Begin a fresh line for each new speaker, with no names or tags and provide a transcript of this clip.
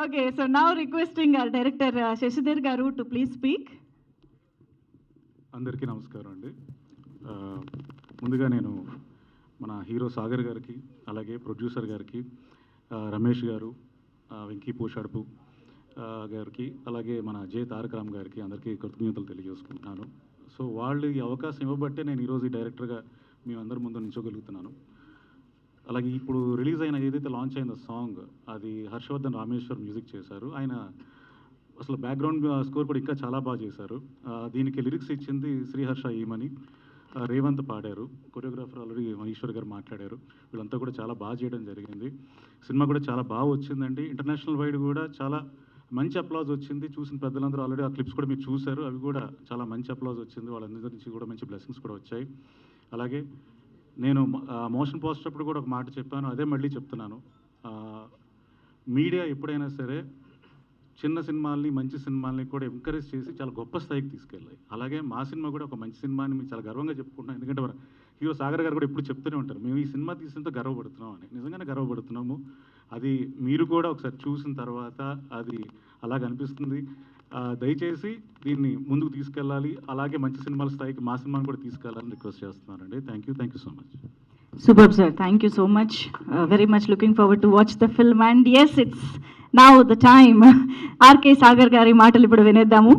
Okay, so now requesting our director Shashidhar Garu to please speak.
అందరికీ నమస్కారం అండి. ముందుగా నేను మన హీరో సాగర్ గారికి, అలాగే ప్రొడ్యూసర్ గారికి, రమేష్ గారు, వెంకీ పోషాడపు గారికి, అలాగే మన జే తారక రామ్ గారికి అందరికీ కృతజ్ఞతలు తెలియజేసుకుంటున్నాను. సో వాళ్ళు ఈ అవకాశం ఇవ్వబట్టే నేను ఈరోజు ఈ డైరెక్టర్గా మీ అందరి ముందు నిల్చోగలుగుతున్నాను. అలాగే ఇప్పుడు రిలీజ్ అయిన ఏదైతే లాంచ్ అయిందో సాంగ్, అది హర్షవర్ధన్ రామేశ్వర్ మ్యూజిక్ చేశారు. ఆయన అసలు బ్యాక్గ్రౌండ్ స్కోర్ కూడా ఇంకా చాలా బాగా చేశారు. దీనికి లిరిక్స్ ఇచ్చింది శ్రీహర్ష ఈమని, రేవంత్ పాడారు, కొరియోగ్రాఫర్ ఆల్రెడీ మనీశ్వర్ గారు మాట్లాడారు. వీళ్ళంతా కూడా చాలా బాగా చేయడం జరిగింది. సినిమా కూడా చాలా బాగా వచ్చిందండి. ఇంటర్నేషనల్ వైడ్ కూడా చాలా మంచి అప్లాజ్ వచ్చింది. చూసిన పెద్దలందరూ ఆల్రెడీ ఆ క్లిప్స్ కూడా మీరు చూశారు. అవి కూడా చాలా మంచి అప్లాజ్ వచ్చింది. వాళ్ళందరి నుంచి కూడా మంచి బ్లెస్సింగ్స్ కూడా వచ్చాయి. అలాగే నేను మోషన్ పోస్టర్ అప్పుడు కూడా ఒక మాట చెప్పాను, అదే మళ్ళీ చెప్తున్నాను. మీడియా ఎప్పుడైనా సరే చిన్న సినిమాల్ని, మంచి సినిమాల్ని కూడా ఎంకరేజ్ చేసి చాలా గొప్ప స్థాయికి తీసుకెళ్ళాయి. అలాగే మా సినిమా కూడా ఒక మంచి సినిమాని మేము చాలా గర్వంగా చెప్పుకుంటున్నాం. ఎందుకంటే మన హీరో సాగర్ గారు కూడా ఎప్పుడు చెప్తూనే ఉంటారు, మేము ఈ సినిమా తీసినంత గర్వపడుతున్నాం అని. నిజంగానే గర్వపడుతున్నాము. అది మీరు కూడా ఒకసారి చూసిన తర్వాత అది అలాగ అనిపిస్తుంది. దయచేసి దీన్ని ముందుకు తీసుకెళ్ళాలి, అలాగే మంచి సినిమాల స్థాయికి మా సినిమాని కూడా తీసుకెళ్ళాలని రిక్వెస్ట్ చేస్తున్నానండి. Thank you so much.
Superb, sir. Thank you so much. Very much looking forward to watch the film. And yes, it's now the time. R.K. Sagar గారి మాటలు ఇప్పుడు వినేద్దాము.